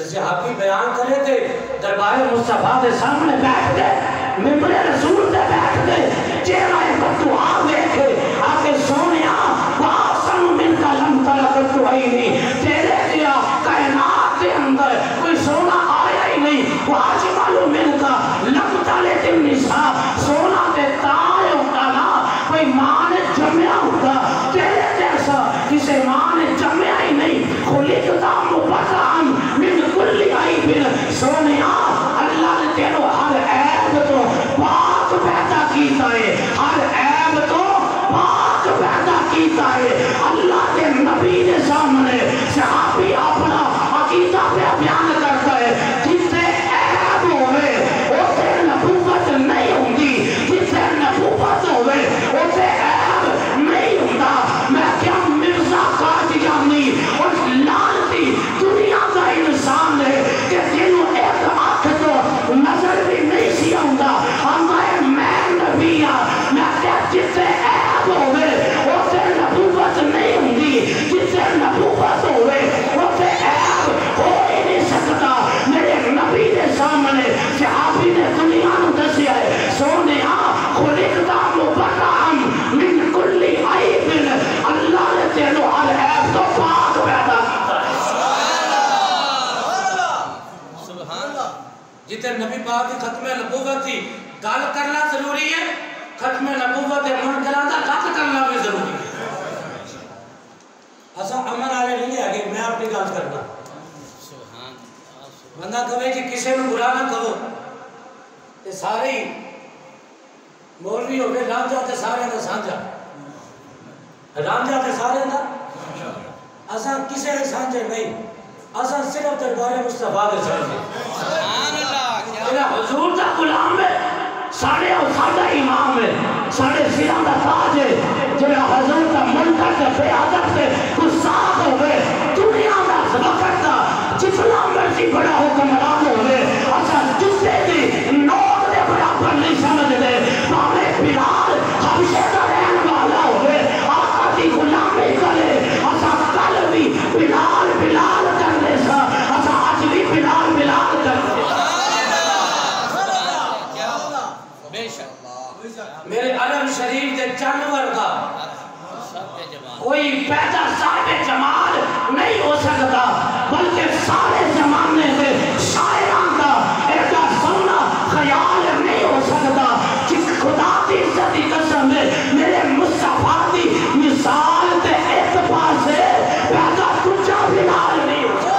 صحابی بیان کرے تھے دربار مصطفیٰ کے سامنے بیٹھ گئے ممبر رسول سے بیٹھ گئے چہرہ بددعا دیکھے آکے سونیا واسن من کا لم تلقت عینی تیرے دیا کائنات کے اندر کوئی سونا آیا ہی نہیں واجمل من کا لم تلقت النساء سونا تے تائے ہوتا نا کوئی ماں نے جمعہ ہوتا تیرے جیسا کسے ماں نے جمعہ ہی نہیں خلقتا مبرعن من کل عیب سونیا اللہ نے تیرو ہر عیب تو پاک پیدا کیتا ہے ہر عیب تو پاک پیدا کیتا ہے اللہ کے نبی نے سامنے صحابی اپنا عقیدہ پہ بیان کرتا ہے جسے عیب ہوئے اسے نبوت نہیں ہوگی جسے نبوت ہوئے اسے عیب نہیں ہوتا میں کیا مرزا قادیانی اس لعنتی دنیا کا انسان ہے کہ جنہوں ایک آنکھ تو نظر بھی نہیں سی ہوتا ہمارے میں نبی میں کیا جسے عیب ہوئے اسے نبوت نہیں ہوگی جسے نبوت ہوئے اسے عیب ہو ہی نہیں سکتا میرے نبی کے سامنے صحابی نے دنیا نو دسیا ہے سونیا خلقتا مبرعن من کل عیب اللہ نے تینو ہر عیب تو پاک پیدا کیتا ہے جتنے نبی پاک کی ختم نبوت تھی گل کرنا ضروری ہے ختم نبوت من کرانا گل کرنا بھی ضروری ہے ایسا امن آلے نہیں ہے کہ میں اپنی گل کرنا بندہ کہے کہ کسی نے برا نہ کہو یہ سارے ہی مولوی ہو گئے رانجا تے سارے دا سانجا رانجا تے سارے دا ایسا کسی نے سانجے نہیں ایسا صرف دربار مصطفیٰ دے سانجے جنہا حضور دا غلام ہے ساڑھے اور ساڑھا امام ہے ساڑھے سیران دا تاج ہے جنہا حضور دا منتر دا بیادت سے گساخ ہوئے دنیا دا وقت دا جتنا مرضی بڑا حکمران ہوئے اچھا جسے بھی نوٹ دے برابر نہیں سمجھ دے پاوے بلال حبشے دا رہن والا ہوئے آقا دی غلامی کرے اچھا کل کوئی پیدا صاحب جمال نہیں ہو سکتا، بلکہ سارے زمانے میں شاعران کا ایسا سونا خیال نہیں ہو سکتا کہ خدا کی عزت کی قسم ہے میرے مصطفیٰ کی مثال کے اعتبار سے پیدا کچھ بھی حال نہیں ہو سکتا۔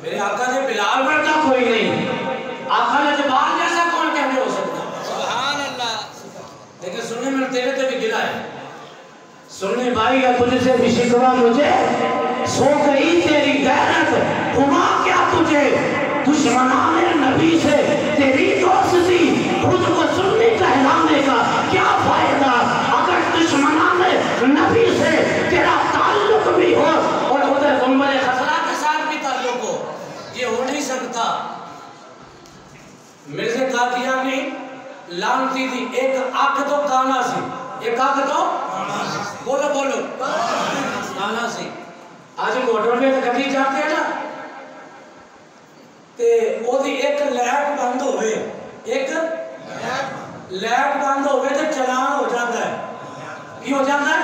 میرے آقا نے بلال بڑھتا کوئی نہیں، آقا نے جبال جیسا کون کہنے ہو سکتا؟ سبحان اللہ۔ لیکن سننے میں تیرے تے بھی گلا ہے، سننے بھائی یا تجھ سے بھی شکوا مجھے، سو گئی تیری غیرت، ہوا کیا تجھے دشمنان نبی سے تیری دوستی، خود کو سنی کہلانے کا کیا فائدہ؟ اگر دشمنان نبی سے تیرا تعلق بھی ہو اور ادھر گنبد خزرہ کے ساتھ بھی تعلق ہو، یہ ہو نہیں سکتا۔ مرزا قادیانی لانتی تھی، ایک آنکھ تو کانا سی، ایک آنکھ تو بولو بولو کانا سی۔ آج موٹر میں تو گڈی جاتے ہیں نا تے او دی ایک لائٹ بند ہوئے، ایک لائٹ بند ہوئے تو چلان ہو جاتا ہے۔ کی ہو جاتا ہے؟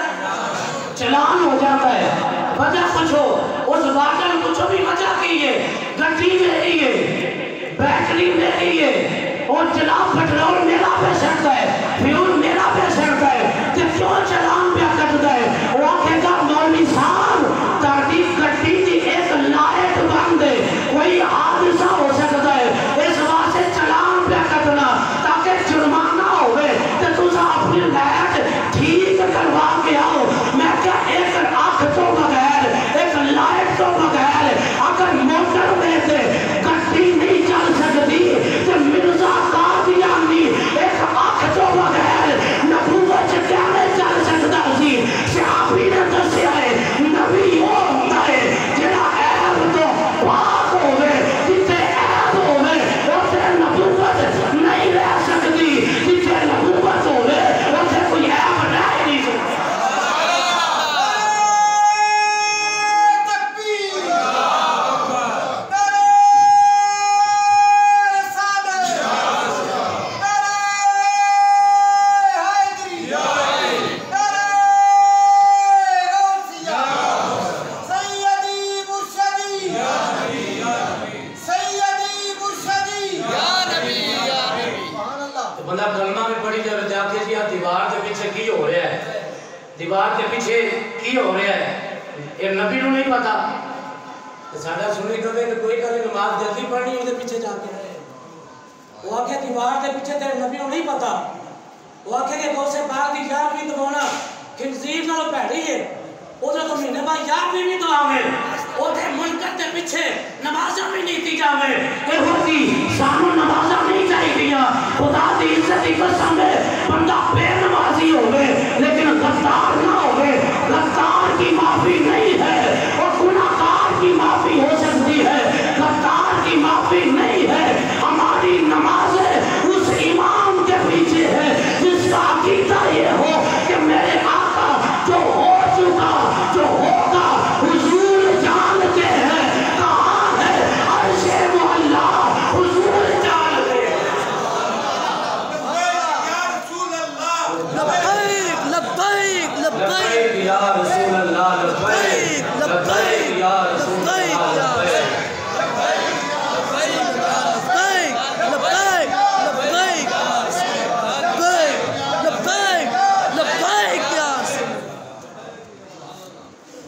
چلان ہو جاتا ہے۔ وجہ پوچھو، اس واقعہ پوچھو بھی وجہ کی ہے، گڈی میری ہے، بیٹری میری ہے، اور جناب پٹرول میرا پہ سڑتا ہے، فیول میرا پہ سڑتا ہے، تو کیوں چلان پہ کٹتا ہے؟ وہ کہتا مولوی صاحب تردیف گڈی دی ایک لائٹ بند ہے، کوئی حادثہ ہو سکتا ہے، اس واسطے چلان پہ کٹنا تاکہ جرمانہ ہوئے تو تجھا اپنی لائٹ ٹھیک کروا کے آؤ۔ میں کیا ایک آنکھ تو بغیر، ایک لائٹ تو بغیر، اگر موٹر میں سے گڈی نہیں چل سکتی تو مرزا قادیانی ایک آنکھ تو بغیر نبوت کیا نہیں چل سکتا سی؟ صحابی نے دسیا ہے نبی وہ ہوتا ہے جنہا عیب تو پاک ہوئے، جتے عیب ہوئے اسے نبوت نہیں رہ سکتی، جتے نبوت ہوئے اسے کوئی عیب رہ نہیں سکتا۔ بندہ کلمہ میں پڑھی جب جا کے جی دیوار کے پیچھے کی ہو رہا ہے، دیوار کے پیچھے کی ہو رہا ہے، یہ نبی نو نہیں پتا، ساڈا سنی کبھی کہ کوئی کبھی نماز جلدی پڑھنی ہے پیچھے جا کے رہے، وہ آکھے دیوار کے پیچھے تیرے نبی نو نہیں پتا، وہ آکھے کہ غوث پاک دی یاد بھی دبونا خنزیر نال پیڑی ہے، ادھر تو مہینے بعد یاد بھی دعاوے، ادھر منکر کے پیچھے نمازاں بھی نہیں دی جاوے، اے ہوتی سانو نمازاں نہیں چاہی دیا، خدا دی عزت کی قسم ہے بندہ بے نمازی ہوئے لیکن غدار نہ ہوئے، غدار کی معافی نہیں ہے، اور گناہگار کی معافی ہو سکتی ہے، غدار کی معافی نہیں ہے۔ ہماری نماز اس امام کے پیچھے ہے جس کا عقیدہ یہ ہو کہ میرے آقا جو ہو چکا جو ہوگا حضور جانتے ہیں، کہاں ہے عرش معلا حضور جانتے ہیں۔ لبیک لبیک لبیک یا رسول اللہ، لبیک لبیک یا رسول اللہ،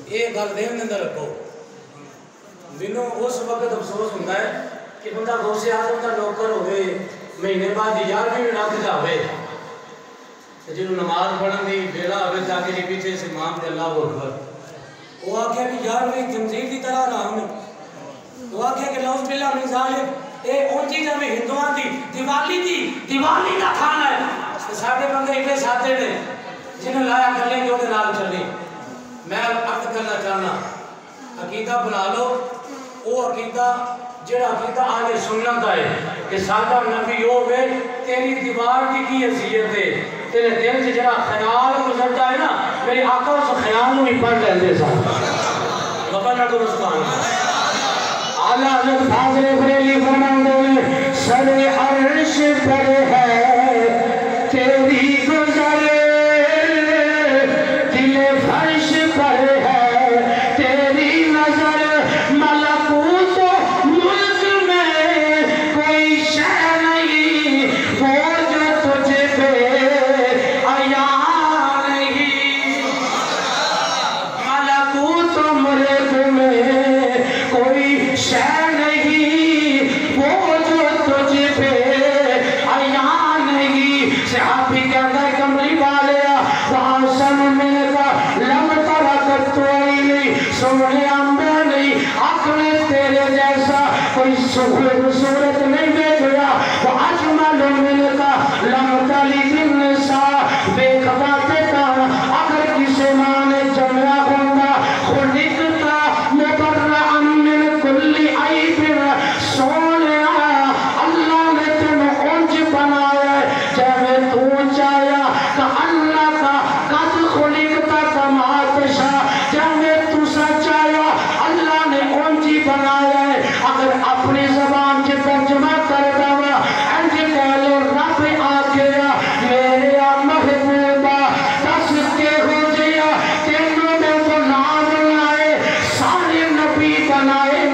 یہ گل دین اندر رکھو۔ مینوں اس وقت افسوس ہوتا ہے کہ بندہ غوث اعظم کا نوکر ہوئے، مہینے بعد 11ویں بھی رکھ جاوے، جنہوں نماز پڑھن دی بیڑا ہوئے تاکہ جی پیچھے سے امام دے اللہ اکبر، وہ آکھے کہ 11ویں تنظیر دی طرح نہ ہمیں، وہ آکھے کہ نعوذ باللہ من ذالک، اے ان چیزیں میں ہندوان دی دیوالی نہ کھانا ہے، ساڑھے بندے اتنے ساتھے نے جنہیں لایا کر لیں گے وہ نال چلیں۔ میں عرض کرنا چاہنا عقیدہ بنا لو، وہ عقیدہ جڑا عقیدہ اہل سنت ہے کہ سادہ نبی ہوے تیری دیوار کی حیثیت ہے تیرے دل سے جڑا خیال گزرتا ہے نا میرے آقا اس خیال میں بھی پڑھ لیندے سن بابا نہ تو سبحان اعلیٰ حضرت فاضل بریلی فرماندے سر عرش پر ہے تیری گزر دل فرش پر ہے تیری نظر ملکوت ملک میں کوئی شے نہیں وہ جو تجھ پہ عیاں نہیں ملکوت ملک میں کوئی شے نہیں وہ جو تجھ پہ عیاں نہیں صحابی کہتا ہے کمری والیا وآسن میں کا لم ترکت تو عیلی سنیا میں نہیں اپنے تیرے جیسا کوئی صورت نہیں دیکھیا وآجمل من کا لم تلد النساء بے خباتے کانا اگر کسی ماں نے جمعہ ہوندہ خلقتا مبرعا من کل عیب سونیا اللہ نے تمہیں اونچ بنایا ہے جب تو چاہیا کہ اللہ کا قد خلقتا کما تشا جب تو سچایا اللہ نے اونچی بنایا ہے اگر اپنی زبان سے ترجمہ کر دوا انج کہلو رب آگیا میرے محبوبہ دس کے ہو جیا تینوں نے تو نام بنائے سارے نبی بنائے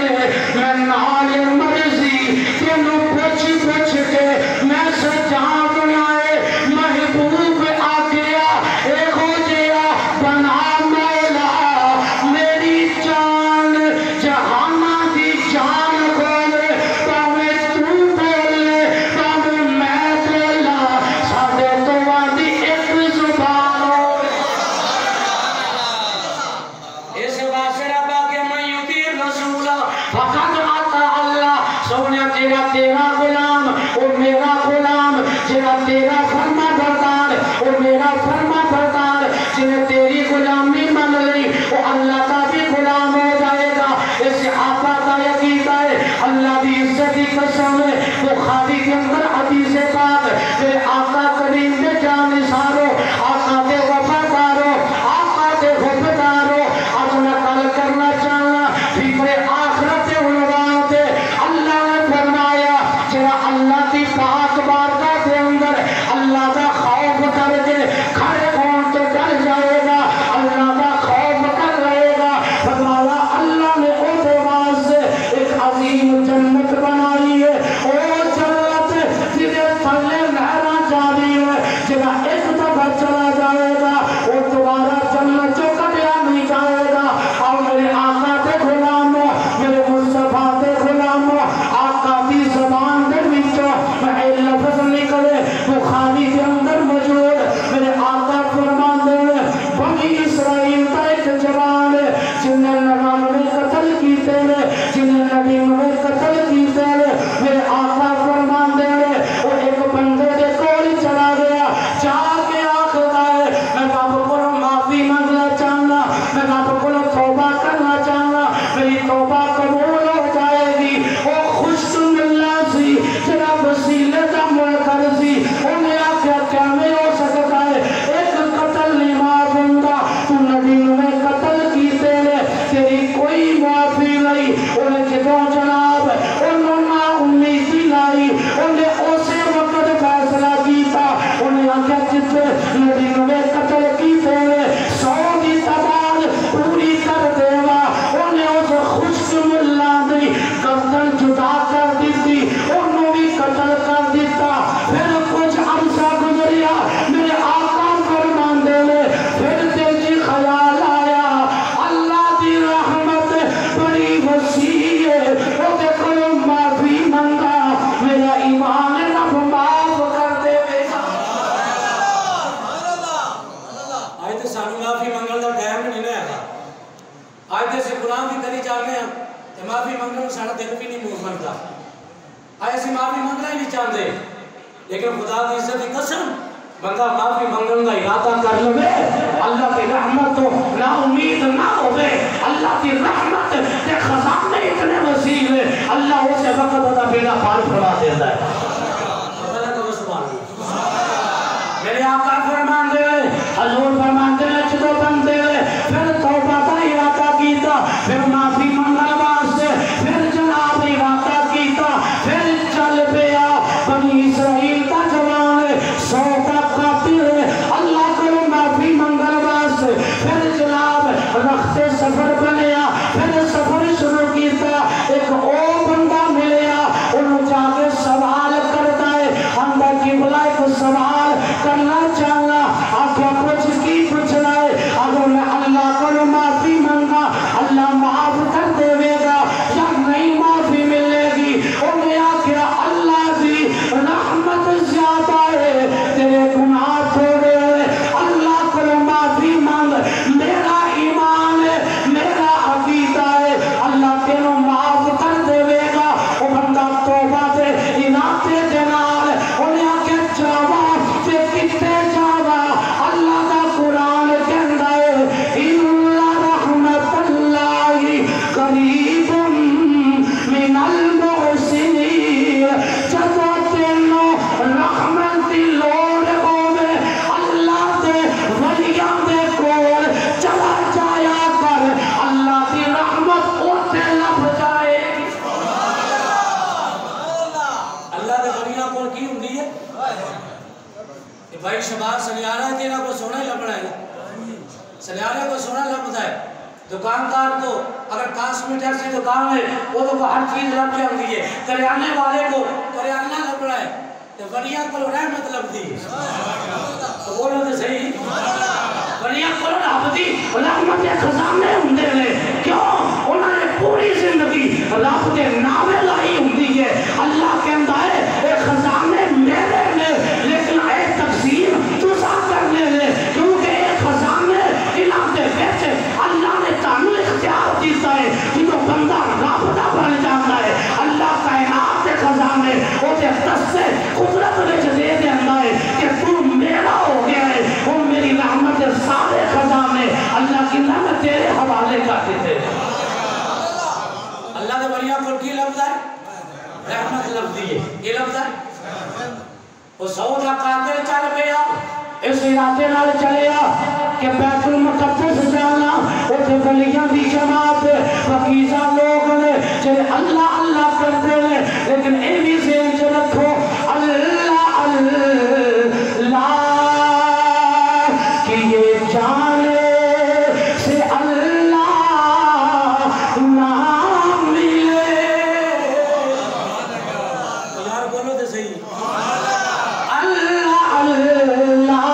میں نال مرضی تینوں پوچھ پوچھ کے میں سجا بنائے محبوب آگیا اے ہو جیا بنا مولا میری جان جہانا دی جان کھولے پاوے تو بولے پاوے میں بولا ساڑے تو وادی ایک زبان ہو اس واسطے ربا کے میں یوتی رسولہ فقط آتا اللہ سونے تیرا غلام او میرا غلام جنہ تیرا فرما بردار او میرا فرما بردار جنہ تیری غلامی من لی او اللہ کا بھی غلام ہو جائے گا اس آقا کا یقیدہ ہے اللہ بھی عزتی قسم ہے بخاری کے اندر حدیث پاک میرے آقا کریم میں جان نثارو آقا دے وفادارو آقا دے وفادارو آج میں کل کرنا چاہنا فکر آخرت عنوان دے اللہ نے فرمایا جنہ اللہ کی پاک بارگاہ کے اندر اللہ کا خوف کر کے کھڑے ہون تو ڈر جائے گا اللہ کا خوف کر رہے گا فرمایا اللہ نے او دیواز سے ایک عظیم جنت بنائی ہے او جنت جنہیں تھلے نہرہ جاری ہے جنہ ایک دفعہ چلا جائے گا وہ دوبارہ جنت جو کبھیا نہیں جائے گا اور میرے آقا دے غلاموں میرے مصطفیٰ دے غلاموں آقا دی زبان دے وچوں میں لفظ نکلے بخاری کے اندر موجود میرے آقا فرمان دے بنی اسرائیل کا ایک جوان ہے جنہیں نبی قتل کیتے ہیں جنہیں نبی قتل کیتے ہیں میرے آقا فرمان دے وہ ایک بندے دے کوئی چلا گیا جا کے آخر ہے میں باپ کو معافی مانگنا چاہنا میں باپ کو توبہ کرنا چاہنا میری توبہ قبول ہو جائے گی وہ خوش ملنا سی جنا وسیلے کا منکر سی انہیں آخیا کیا میں ہو سکتا ہے ایک قتل نہیں معاف ہوگا تو نبی میں قتل کیتے ہیں تیری کوئی معافی نہیں انہیں کتوں جناب انہوں نے امیدی لائی انہیں اسے وقت فیصلہ کیتا انہیں آخیا جتے نبی میں قتل کیتے ہیں 100 کی تعداد پوری کر دیوا انہیں اسے خوش ملا دی گردن جدا کر دیتی انہوں بھی قتل کر دیتا پھر کچھ عرصہ گزریا میرے آقا فرمان دے لے پھر تیجی خیال آیا اللہ دی رحمت بڑی وسیع ہے وہ دیکھو معافی منگا میرا ایمان رب معاف کر دے آئے تو سانو معافی منگل دا ٹائم نہیں ہے آئے تو سے غلام بھی کری چاہتے ہیں کہ معافی منگل سارا دل بھی نہیں موز منگتا آئے سے معافی منگنا ہی نہیں چاہتے لیکن خدا کی عزت کی قسم بندہ معافی منگل کا ارادہ کر لے اللہ کی رحمت تو نا امید نہ ہوئے اللہ کی رحمت کے خزانے اتنے وسیع ہے اللہ اسے وقت ہوتا بیڑا پار فرما دیتا ہے. میرے آقا فرمان دے حضور فرمان دے جدو بندے پھر توبہ کا ارادہ کیتا پھر معافی منگل واسطے پھر جناب ارادہ کیتا پھر چل پیا بنی اسرائیل کا جوان 100 کا قاتل اللہ کو معافی منگل واسطے پھر جناب رخت سفر بنیا پھر سفر شروع کیتا ایک او بندہ ملیا انہوں جا کے سوال کرتا ہے اندر کی بلا ایک سوال کرنا چاہنا آگیا کچھ کی پوچھنا ہے اگر میں اللہ کو معافی منگا اللہ معاف کر دے گا یا نہیں معافی ملے گی انہیں آگیا اللہ دی رحمت زیادہ ہے تیرے گناہ تھوڑے ہوئے اللہ کو معافی مانگ میرا ایمان ہے میرا عقیدہ ہے اللہ تینوں معاف کر دے گا وہ بندہ توبہ دے اناتے دینار انہیں آگیا جاوا تے کتے جاوا اللہ دا قرآن کہندا ہے ان رحمت اللہ قریب من المحسنین جدو تینوں رحمت دی لوڑ ہوے اللہ دے ولیاں دے کول چلا جایا کر اللہ دی رحمت اوتھے لب جائے گی. اللہ دے ولیاں کول کی ہوندی ہے کہ بھائی شباب سلیارہ ہے تیرا کو سونا ہی لبنا ہے سلیارہ کو سونا لبتا ہے دکاندار تو اگر کاسمیٹر سے دکان ہے وہ تو ہر چیز لب جاتی ہے کریانے والے کو کریانہ لبنا ہے تو ولیاں کو رحمت لبتی ہے تو بولو تو صحیح ولیاں کو رحمت خزانے ہوندے نے کیوں انہوں نے پوری زندگی رب دے نامے لائی ہوندی ہے اللہ کہندا ہے اے خزانے میرے نے لیکن اے تقسیم تسا کرنے نے کیونکہ اے خزانے انہاں دے وچ اللہ نے تانوں اختیار دیتا ہے جدوں بندہ رب دا بن جاتا ہے اللہ کائنات دے خزانے او دے دستے قدرت وچ دے دیندا ہے کہ تو میرا ہو گیا ہے وہ میری رحمت دے سارے خزانے اللہ کی رحمت تیرے حوالے کر دیتے اللہ دے ولیاں کو کی لفظ ہے رحمت لفظی ہے یہ لفظ ہے وہ 100 دا قاتل چل پیا اس ارادے نال چلیا کہ بیت المقدس جانا اوتھے ولیاں دی جماعت پاکیزہ لوگ نے جڑے اللہ اللہ کرتے ہیں لیکن اے بھی ذہن چ رکھو اللہ اللہ کہ یہ جانے سے اللہ نام ملے یار بولو تو صحیح اللہ اللہ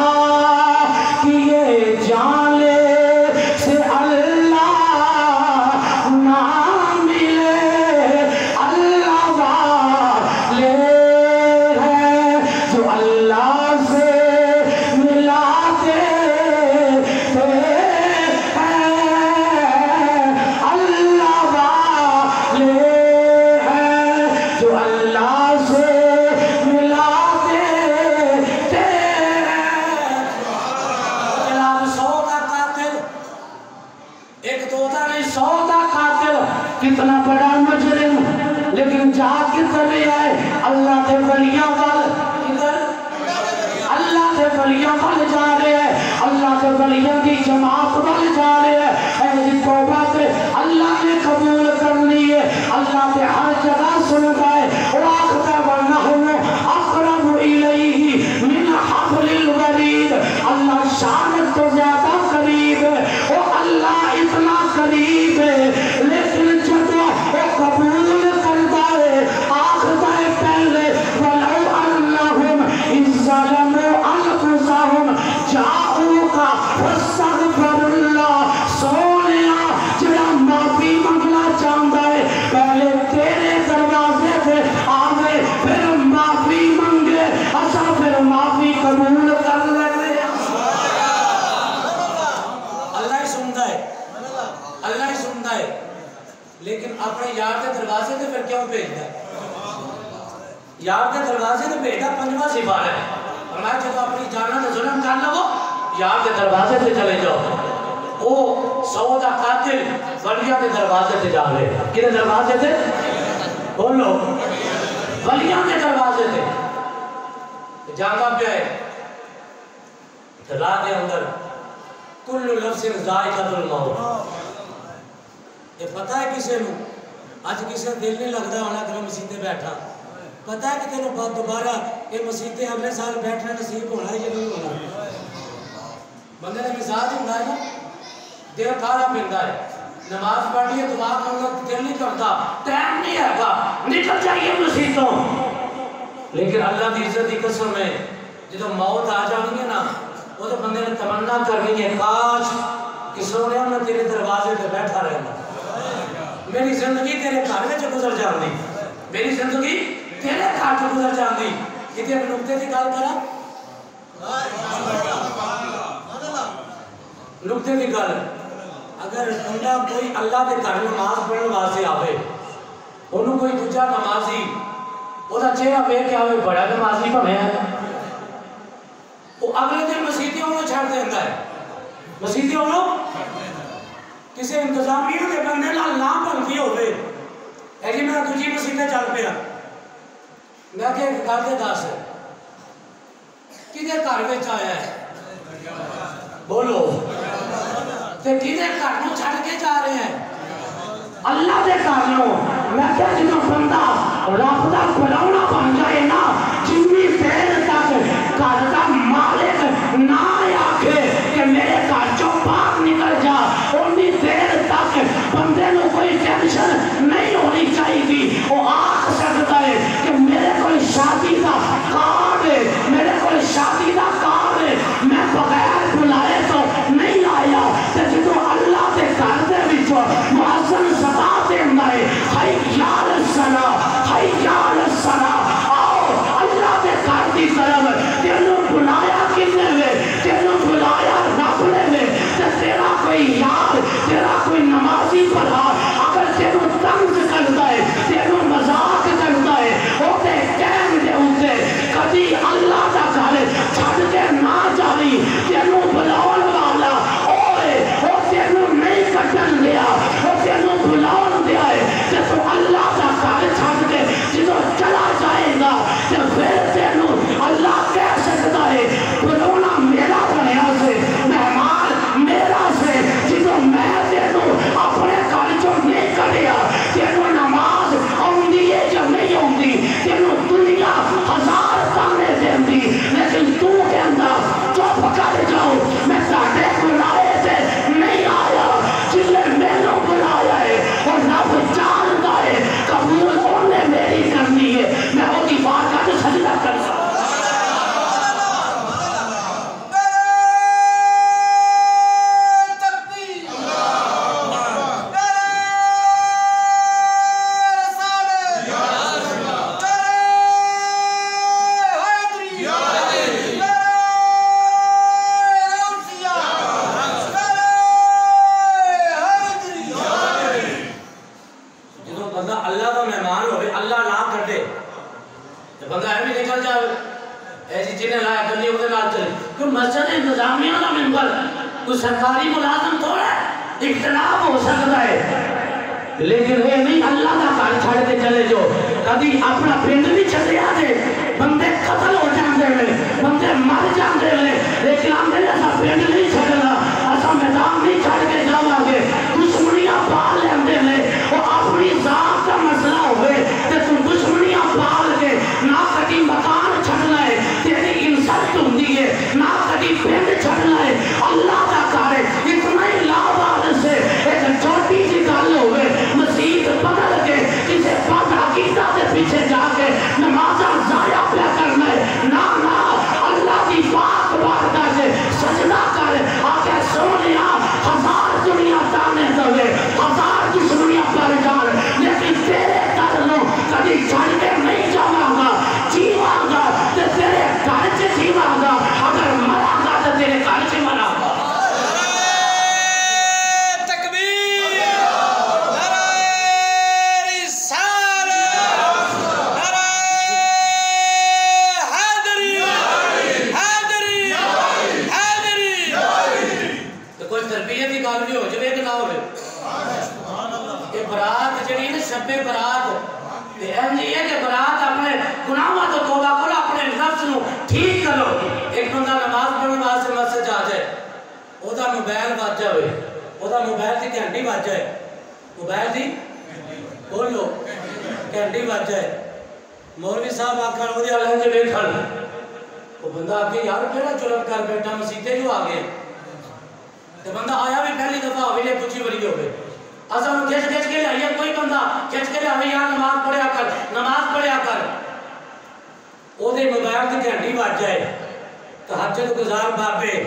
کہ یہ جانے سے اللہ نام ملے اللہ والے ہیں جو اللہ سے ملاتے اللہ والے ہیں جو اللہ سے ملاتے جناب 100 کا قاتل ایک توتا نہیں 100 کا قاتل کتنا بڑا مجرم لیکن جا کدھر آئے اللہ کے ولیاں وال کدھر اللہ کے ولیاں وال جا رہے ہیں اللہ کے ولیاں کی جماعت وال جا رہے ہیں ایسی توبہ سے اللہ نے قبول کرنی ہے اللہ کے ہر جگہ سنتا ہے وَاخْتَ وَنَحْنُ أَقْرَبُ إِلَيْهِ مِنْ حَبْلِ الْوَرِيدِ اللہ شان تو زیادہ قریب ہے وہ اللہ اتنا قریب ہے لیکن جب وہ قبول کرتا ہے آخذہ پہلے وَلَوْ أَنَّهُمْ إِذْ ظَلَمُوا أَنفُسَهُمْ جَاءُوكَ فَاسْتَغْفَرُوا اللَّهَ سونیا جڑا معافی منگنا چاہتا ہے پہلے تیرے دروازے پہ آوے پھر معافی منگے اچھا پھر معافی قبول کر لیتے اللہ ہی سنتا ہے اللہ ہی سنتا ہے لیکن اپنے یار کے دروازے سے پھر کیوں بھیجتا ہے یار کے دروازے سے بھیجتا 5واں سپارہ ہے اور میں جب اپنی جانا تو ظلم کر لو یار کے دروازے سے چلے جاؤ وہ 100 کا قاتل ولیاں کے دروازے سے جا رہے کنے دروازے سے بولو ولیاں کے دروازے تھے جانا پہ ہے دلا دے اندر کل نفس ذائقۃ الموت. یہ پتہ ہے کسے نو آج کسے دل نہیں لگتا ہونا کہ مسیح تے بیٹھا پتہ ہے کہ تینوں بعد دوبارہ یہ مسیح تے اگلے سال بیٹھنا نصیب ہونا ہے یا نہیں ہونا. بندے کا مزاج ہوتا ہے نا دل کھانا پیندا ہے نماز پڑھنی ہے دعا کرنا دل نہیں کرتا ٹائم نہیں ہے گا نکل جائیے مسیحوں. لیکن اللہ کی عزت کی قسم ہے جب موت آ جانی ہے نا وہ تو بندے نے تمنا کرنی ہے کاش کہ سونے میں تیرے دروازے پہ بیٹھا رہنا میری زندگی تیرے گھر میں گزر جاندی میری زندگی تیرے گھر میں گزر جاندی. کتنے ایک نقطے کی گل کرا نقطے کی گل اگر بندہ کوئی اللہ کے گھر نماز پڑھنے واسطے آوے انہوں کوئی دوجا نمازی وہ چہرہ ویکھ کے آوے بڑا نمازی بنیا ہے وہ اگلے دن مسیحیوں کو چھڑ دیتا ہے. مسیحیوں کو کسی انتظامیہ کے بندے نہ بنتی ہوئے ایجی میں دوجی مسیحے چل پیا میں کہ ایک گل دس کدھر گھر میں آیا ہے بولو تے کدھر گھر میں چھڑ کے جا رہے ہیں اللہ دے گھر میں. میں کہ جدوں بندہ رب دا بلاونا بن جائے نا جنی دیر تک گھر کا مالک نہ آکھے کہ میرے گھر چوں باہر نکل جا انی دیر تک بندے کو کوئی ٹینشن نہیں ہونی چاہیے. وہ آکھ سکتا ہے کہ میرے کوئی شادی کا کارڈ ہے میرے کوئی شادی کا کارڈ ہے میں بغیر بلائے تو نہیں آیا. تے جدوں اللہ دے گھر دے وچوں مؤذن صدا دیندا ہے حی الصلاۃ حی الصلاۃ آؤ اللہ دے گھر دی طرف تینوں بلایا کنے وے تینوں بلایا رب نے وے تے تیرا کوئی یار تیرا کوئی نمازی بھلا اگر تینوں طنز کردا ہے تینوں مذاق کردا ہے او تے ٹائم دے اوتے کبھی اللہ دا گھر چھڈ کے نہ جاوی تینوں بلاون والا اوے او تینوں نہیں کٹن دیا او تینوں بلاون دیا ہے تے تو اللہ دا گھر چھڈ کے جدوں چلا جائے گا تے پھر تینوں اللہ کہہ سکتا ہے بلاونا میرا بنیا سے مہمان میرا سے جدوں میں تینوں اپنے گھر چوں نہیں کڈیا تینوں نماز آؤندی ہے یا نہیں آؤندی تینوں دنیا ہزار تانے دیندی لیکن تو کہندا چپ کر جاؤ میں تہاڈے بلائے تے نہیں آیا جلے مینوں بلایا ہے اور رب جاندا ہے قبول اونے میری کرنی ہے میں وہ کی بارگاہ تے سجدہ کرنا. سرکاری ملازم تھوڑا اختلاف ہو سکتا ہے لیکن یہ نہیں اللہ کا گھر چھڑ کے چلے جو کبھی اپنا پنڈ بھی چلے آتے بندے قتل ہو جاندے میں بندے مر جاندے میں لیکن ہم نے ایسا پنڈ نہیں چھڑنا ایسا میدان نہیں چھڑ کے جاؤں گے دشمنیاں پال لیندے میں وہ اپنی ذات کا مسئلہ ہوئے کہ تم دشمنیاں پال کے نہ کبھی مکان چھڑنا ہے تیری انسلٹ ہوندی ہے نہ کبھی پنڈ چھڑنا ہے اللہ کا کارے اتنا ہی لاوار سے ایک چھوٹی سی گل ہوئے مسجد بدل کے کسی بد عقیدہ کے پیچھے جا کے نمازاں ضائع پہ کرنا ہے نہ اللہ کی پاک بارگاہ سے سجدہ کر آکے سونیا ہزار دنیا تانے دوے ہزار دشمنیاں پر جان لیکن تیرے درنوں کبھی چھڑ کے نہیں جاواں گا جیواں گا تے تیرے گھر سے جیواں گا اگر مرا گا تو تیرے گھر سے مرا گا. یہ کہ برات اپنے گناہوں تو توبہ کرو، اپنے نفس نو ٹھیک کرو۔ ایک بندہ نماز پڑھنے واسطے مسجد جا جائے، او دا موبائل بج جائے، او دا موبائل دی گھنٹی بج جائے، موبائل دی بولو گھنٹی بج جائے، مولوی صاحب آکھن او دی الہج ویکھن، وہ بندہ آگے یار کیڑا جرم کر بیٹھا مسیتے جو آگے، تو بندہ آیا بھی پہلی دفعہ ہوئے لے پچھی بری ہوئے، اصلا ہم کھچ کھچ کے لائیے، کوئی بندہ کھچ کے لائیے یار نماز پڑھیا کر، نماز پڑھیا کر، او دے موبائل کی گھنٹی بج جائے، تو حجت گزار بابے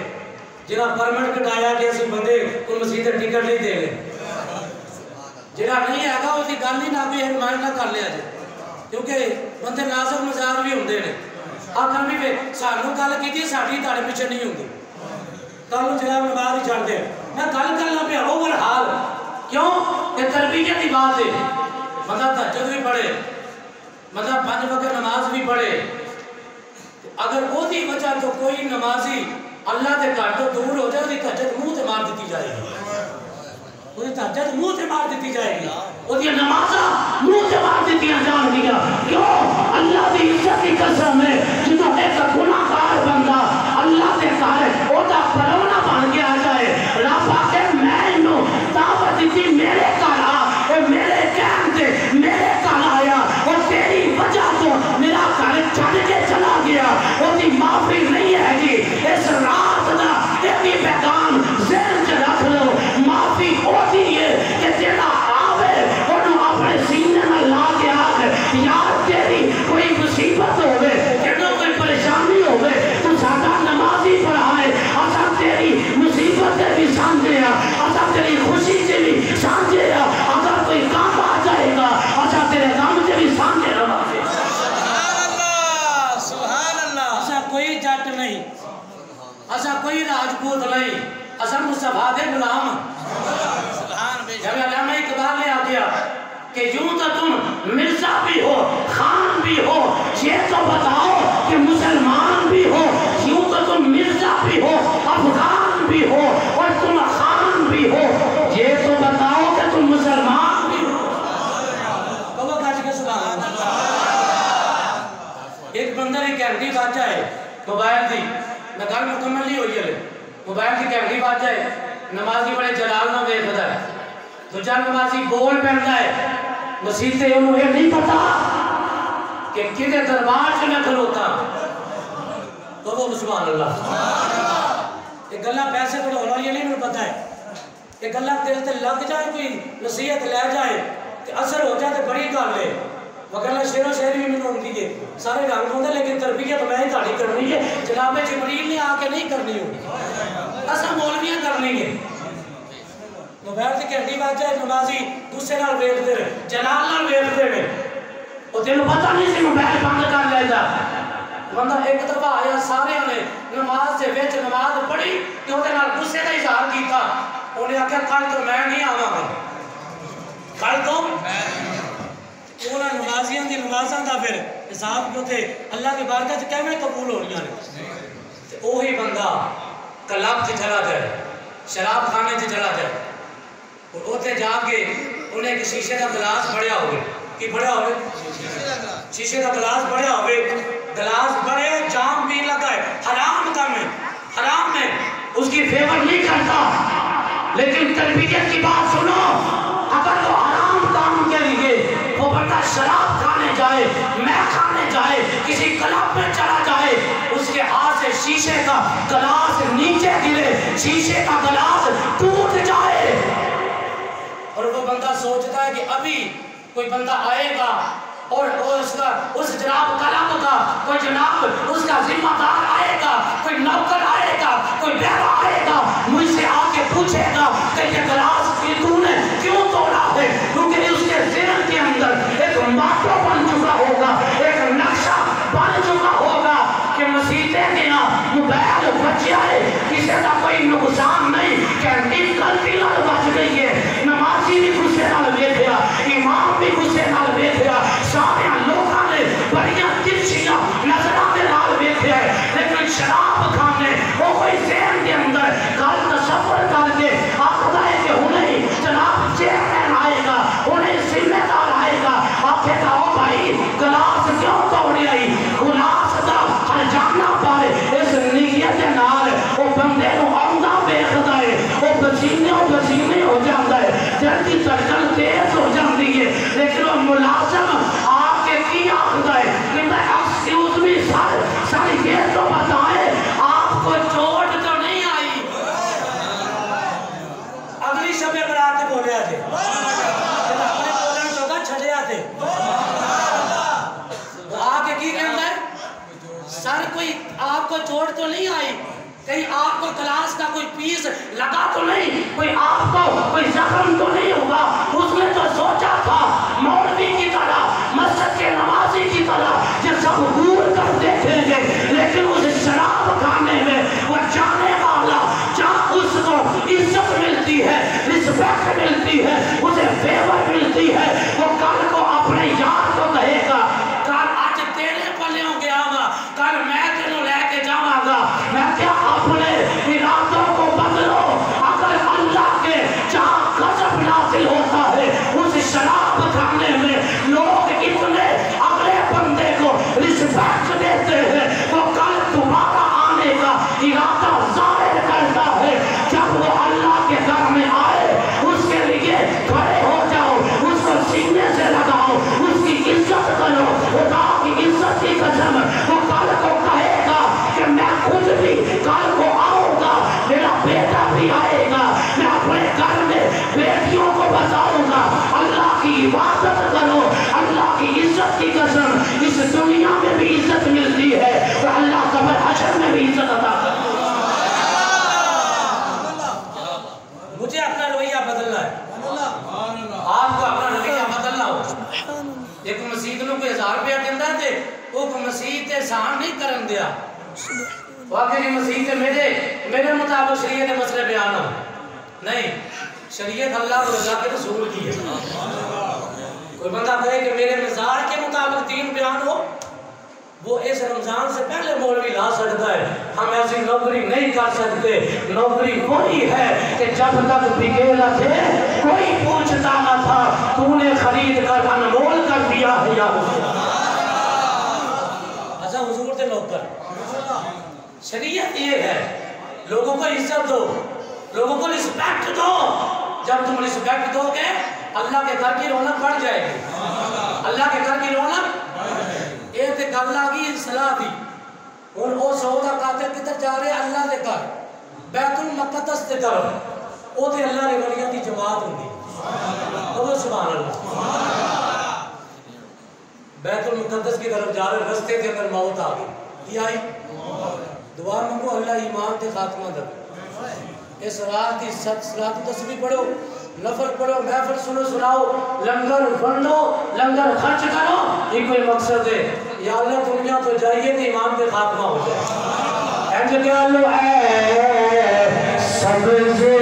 جنہاں پرمٹ کٹایا کہ اسی بندے کو مسیح ٹکٹ نہیں دے لے، جنہاں نہیں ہے گا اسی گل نہیں نہ بھی حرمائن نہ کر لیا جائے، کیونکہ بندے نازک مزار بھی ہوندے نے، آخر بھی سانوں گل کی تھی ساڑھی تاڑے پیچھے نہیں ہوندی، کالوں جناب نماز ہی چھڑ دے، میں گل کرنا پہ اوور حال، کیوں کہ تربیت کی بات ہے، مطلب تہجد بھی پڑھے، مطلب 5 وقت نماز بھی پڑھے، اگر وہ دی وجہ تو کوئی نمازی اللہ دے گھر تو دور ہو جائے، وہ دی تہجد منہ تے مار دیتی جائے گی، وہ دی تہجد منہ تے مار دیتی جائے گی، وہ دی نمازہ منہ تے مار دیتی جان گیا، کیوں اللہ دی عزت کی قسم ہے، جنہوں ایک گناہگار بندہ اللہ دے گھر وہ دا پرونا بن کے آ جائے، رب آکے میں انہوں دعوت دیتی میرے گھر آ، اور میرے کہن دے میرے گھر آیا، اور تیری وجہ تو میرا گھر چھڑ کے چلا گیا، وہ دی معافی نہیں ہے گی، اس رات دا ایک پیغام ذہن سے رکھ لو، معافی ہوتی ہے کہ تیرا آوے انہوں اپنے سینے میں لا کے آکر یار تیری کوئی مصیبت ہوئے، تیروں کوئی پریشانی ہوئے، تو ساتھا نمازی پڑھائے، اسا تیری مصیبت بھی سانجھے ہیں، اسا تیری خوشی سے بھی سانجھے ہیں، اگر کوئی کام آ جائے گا اسا تیرے غم سے بھی سانجھے رہا ہے۔ سبحان اللہ، اسا کوئی جٹ نہیں، اسا کوئی راجپوت نہیں، اسا مصطفیٰ دے غلام، جب علامہ اقبال نے آ گیا کہ یوں تو تم مرزا بھی ہو خان بھی ہو، یہ تو بتاؤ کہ مسلمان بھی ہو، یوں تو تم مرزا بھی ہو افغان بھی ہو اور تم خان بھی ہو، یہ تو بتاؤ کہ تم مسلمان بھی ہو۔ کہو کہا کہ سبحان اللہ، ایک بندر ایک گھنٹی بات جائے موبائل دی، میں گھر مکمل نہیں ہوئی ہے، موبائل کی گھنٹی بات جائے، نمازی بڑے جلال نہ ویکھدا ہے، دوجا نمازی بول پہنتا ہے، مسیح سے انہوں یہ نہیں پتا کہ کدے دربار سے میں کھلوتا، تو وہ سبحان اللہ، ایک گلہ پیسے کو ہونا یہ نہیں مجھے پتا ہے، ایک گلہ دل تے لگ جائے کوئی نصیحت لے جائے کہ اثر ہو جائے تو بڑی گل ہے، وگرنہ شیر و شہری بھی نہیں ہوتی ہے، سارے رنگ ہوتے لیکن تربیت میں ہی تاڑی کرنی ہے، جناب جبریل نے آ کے نہیں کرنی ہوگی، ایسا مولویاں کرنی ہے، موبائل سے گھنٹی بات جائے نمازی غصے نال ویکھدے رہے، جلال نال ویکھدے رہے، وہ تینوں پتہ نہیں سی موبائل بند کر لے جا، بندہ ایک دفعہ آیا سارے نے نماز سے وچ نماز پڑھی کہ وہ نال غصے کا اظہار کیتا، انہیں آخیا کل تو میں نہیں آواں گا، کل تو انہاں نمازیاں دی نمازاں دا پھر حساب جو تھے اللہ کی بارگاہ کیویں قبول ہونیاں نے، وہی بندہ کلب سے چلا جائے، شراب خانے سے چلا جائے، اور اوتے جا کے انہیں ایک شیشے کا گلاس بڑھیا ہوئے، کی بڑھیا ہوئے؟ شیشے کا گلاس بڑھیا ہوئے، گلاس بڑھے جام بھی لگا ہے، حرام کام ہے، حرام ہے، اس کی فیور نہیں کرتا، لیکن تربیت کی بات سنو، اگر وہ حرام کام کے لیے وہ بندہ شراب کھانے جائے، میں کھانے جائے، کسی کلب میں چلا جائے، اس کے ہاتھ سے شیشے کا گلاس نیچے گرے، شیشے کا گلاس ٹوٹ جائے، اور وہ بندہ سوچتا ہے کہ ابھی کوئی بندہ آئے گا اور اس جناب کلب کا کوئی جناب اس کا ذمہ دار آئے گا، کوئی نوکر آئے گا، کوئی بیرا آئے گا، مجھ سے آ کے پوچھے گا کہ یہ گلاس تو نے کیوں توڑا ہے، کیونکہ اس کے ذہن کے اندر ایک ماٹو بن چکا ہوگا، ایک نقشہ بن چکا ہوگا کہ مسیحے کے یہاں موبائل بچ جائے، کسی کا کوئی نقصان نہیں، کینٹین غلطی نال بچ گئی ہے، نمازی بھی غصے نال ویکھیا، امام بھی غصے نال ویکھیا، سارے لوگوں نے بڑیاں ترچھیاں نظراں دے نال ویکھیا ہے، لیکن شراب کھانے وہ کوئی ذہن کے اندر جلدی ترکل تیز ہو جاتی ہے لیکن وہ ملازم آپ کے کی آخر ہے کہ میں ایکسکیوز می سر یہ تو بتائیں آپ کو چوٹ تو نہیں آئی اگلی شب برات بولے آتے اپنے بولن چوکا چھڑے آتے آگے کی کہتا ہے سر کوئی آپ کو چوٹ تو نہیں آئی کہیں آپ کو کلاس کا کوئی پیس لگا تو نہیں کوئی آپ کو کوئی زخم تو نہیں ہوگا اس نے تو سوچا تھا مولوی کی طرح مسجد کے نمازی کی طرح یہ سب غور کر دیکھیں گے لیکن اس شراب کھانے میں وہ جانے والا جہاں اس کو عزت ملتی ہے رسپیکٹ ملتی ہے اسے فیور ملتی ہے وہ کل کو اپنے یار کو کہے گا کل آج تیرے پلیوں گیا گا کل میں تینوں لے کے جاواں گا میں کیا اپنے ارادوں کو بدلو اگر اللہ کے جہاں غضب نازل ہوتا ہے اس شراب کھانے میں لوگ اتنے اگلے بندے کو رسپیکٹ دیتے ہیں وہ کل دوبارہ آنے کا ارادہ ظاہر کرتا ہے جب وہ اللہ کے گھر میں آئے اس کے لیے کھڑے ہو جاؤ اس کو سینے سے لگاؤ اس کی عزت کرو خدا کی عزت کی قسم وہ کل کو کہے گا کہ میں خود بھی کل کو آؤں گا میرا بیٹا بھی آئے گا میں اپنے گھر میں بیٹیوں کو بتاؤں گا اللہ کی عبادت کرو اللہ کی عزت کی قسم اس دنیا میں بھی عزت ملتی ہے اور اللہ قبر حشر میں بھی عزت عطا کرتا ہے مجھے اپنا رویہ بدلنا ہے آپ کو اپنا رویہ بدلنا ہو ایک مسیح نے کوئی 1000 روپیہ دیندہ تھے وہ مسیح تے احسان نہیں کرن دیا واقعی مسیح تے میرے مطابق شریعت مسئلے بیان ہو نہیں شریعت اللہ اور رضا کے رسول کی ہے کوئی بندہ کہے کہ میرے مزار کے مطابق دین بیان ہو وہ اس رمضان سے پہلے مولوی لا سکتا ہے ہم ایسی نوکری نہیں کر سکتے نوکری وہی ہے کہ جب تک بکیلا تھے کوئی پوچھتا نہ تھا تو نے خرید کر انمول کر دیا ہے یا ایسا حضور تھے نوکر شریعت یہ ہے لوگوں کو عزت دو لوگوں کو رسپیکٹ دو جب تم رسپیکٹ دو گے اللہ کے گھر کی رونق بڑھ جائے گی اللہ کے گھر کی رونق ایک تے گل آگئی صلاح دی اور او سودا قاتل کدھر جا رہے اللہ دے گھر بیت المقدس دے طرف او تے اللہ نے ولیاں دی جماعت ہوندی بولو سبحان اللہ بیت المقدس کی طرف جا رہے رستے کے اندر موت آ گئی یہ آئی دعا مانگو اللہ ایمان تے خاتمہ دے اس رات کی صلاۃ تسبیح پڑھو نفل پڑھو محفل سنو سناؤ لنگر بنڈو لنگر خرچ کرو یہ کوئی مقصد ہے یا اللہ دنیا تو جائیے تو ایمان پہ خاتمہ ہو جائے اینج کیا لو اے سبزے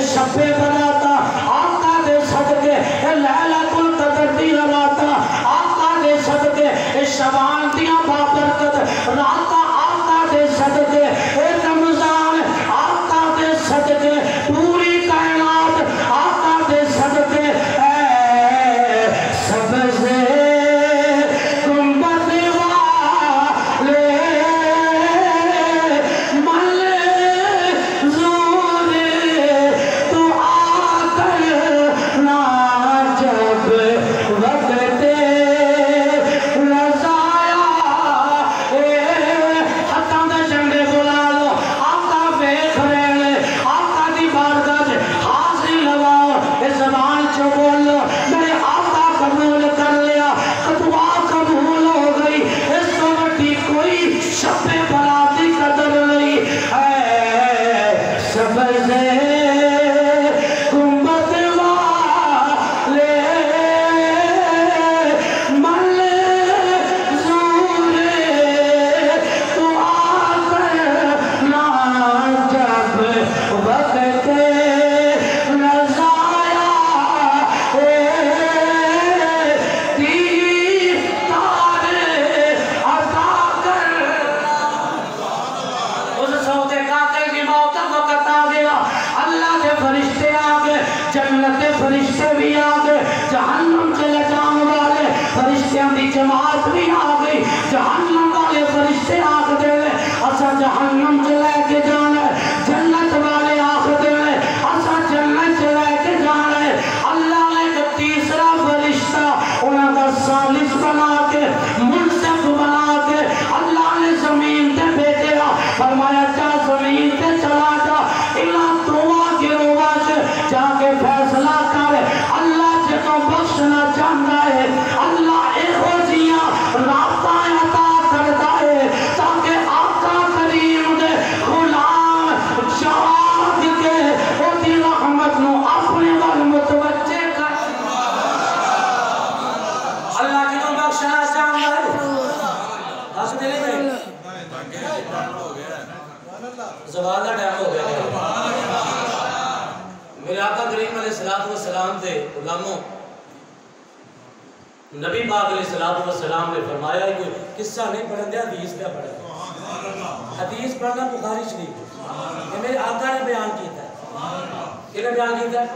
شبے بناتا آقا دے صدقے لیلۃ القدر دی راتا آقا دے صدقے شبان دیاں بابرکت راتا آقا دے صدقے رمضان آقا دے صدقے پوری کائنات آقا دے صدقے سبزے گنبد والے ملے زور تو بھی آ گئے، جہنم چلے جان والے فرشتیاں دی جماعت بھی آ گئی، جہنم والے فرشتے آکھ دے اسا جہنم چلے کے جانا ہے، جنت والے آکھ دے اسا جنت چلے کے جانا ہے۔ اللہ نے ایک تیسرا فرشتہ انہاں دا ثالث بنا کے منصف بنا کے اللہ نے زمین تے بھیجا، فرمایا جا زمین تے چلا جا، انہاں دعا کے رواج جا کے فیصلہ کر، اللہ جتوں بخشنا چاہتا ہے اللہ ایہو جیاں رابطہ عطا کرتا ہے تاکہ آقا کریم دے غلام جواب کے او دی رحمت نو اپنے وال متوجہ کر۔ اللہ جتوں بخشنا چاہتا ہے حق دے میں زوال کا ٹائم ہو گیا میرے آقا کریم علیہ السلام تھے غلاموں، نبی پاک علیہ السلام نے فرمایا کوئی قصہ نہیں پڑھن دیا، حدیث پہ پڑھا، حدیث پڑھنا بخاری شریف یہ میرے آقا نے بیان کیتا ہے، کیا نے بیان کیتا ہے؟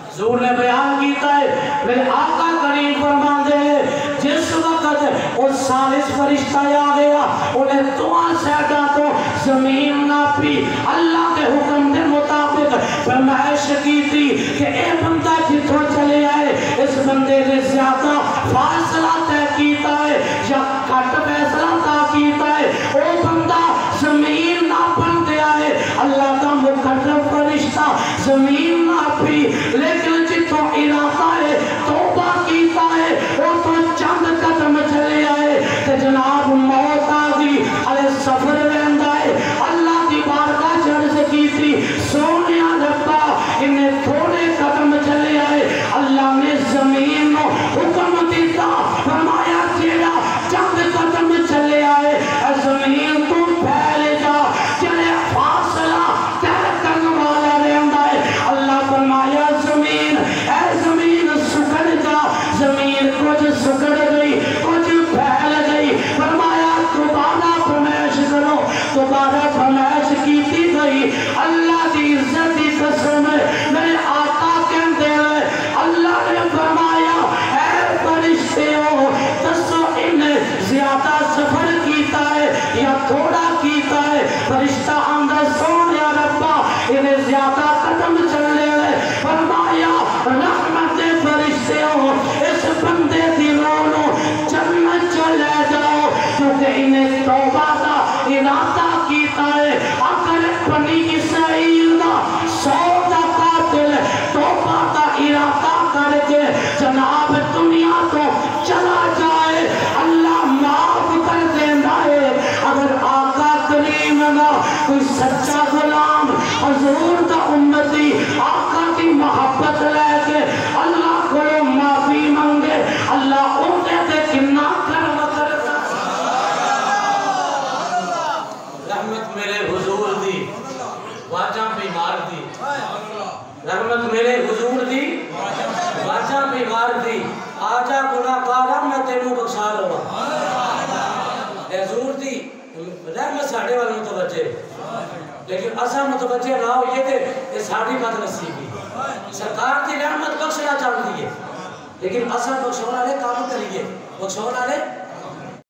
حضور نے بیان کیتا ہے، میرے آقا کریم فرمان دے جس وقت وہ ثالث فرشتہ آ گیا انہیں دعا سیدہ تو زمین ناپی، اللہ کے حکم دے مطابق فرمائش کی تھی کہ اے بندہ جتوں چلے آئے اس بندے نے زیادہ فاصلہ طے کیتا ہے یا کٹ فیصلہ طے کیتا ہے او بندہ زمین ناپن دیا ہے، اللہ کا مقرر فرشتہ زمین ناپی لیکن جتوں ارادہ ہے توبہ کیتا ہے وہ تو چند قدم چلے آئے کہ جناب موت آگئی علیہ سفر رہندا ہے، اللہ دی بارگاہ چڑھ سکی تھی سونیا ربا انہیں تھوڑے قدم چلے آئے، اللہ نے زمین کو حکم دیتا فرمایا جیڑا چند قدم چلے آئے اے زمین تو پھیلے جا، جنہیں فاصلہ طے کرنے والا رہندا ہے، اللہ فرمایا زمین اے زمین سکڑ جا، زمین کچھ سکڑ گئی کچھ پھیل گئی، فرمایا دوبارہ فرمائش کرو، دوبارہ فرمائش کیتی گئی، اللہ دی عزت دی قسم میرے آقا کہندے ہیں اللہ نے فرمایا اے فرشتیوں دسو انہیں زیادہ سفر کیتا ہے یا تھوڑا کیتا ہے، فرشتہ آندہ سونیا ربا انہیں زیادہ قدم چلے ہیں، فرمایا رحمت فرشتیوں اس بندے دی رونو جنت چلے جاؤ کیونکہ انہیں توبہ کا ارادہ کیتا ہے، اگر بنی اسرائیل دا 100 دا قاتل توبہ کا ارادہ کر کے جناب دنیا تو چلا جائے اللہ معاف کر دینا ہے، اگر آقا کریم کا کوئی سچا غلام حضور دا امتی آقا کی محبت لے کے اللہ کو معافی منگے اللہ انہیں دے کنہ کرم کرتا۔ رحمت میرے حضور دی واجہ بیمار دی، رحمت میرے حضور دی واجہ بیمار دی، آجا گناہ کارا میں تینوں بخشا لوا، حضور دی رحمت ساڑھے والا متوجہ لیکن اسا متوجہ نہ ہو یہ کہ ساڑھی بات نصیبی سرکار دی رحمت بخشنا چاہتی ہے لیکن اسا بخشونا لے کام کریے، بخشونا لے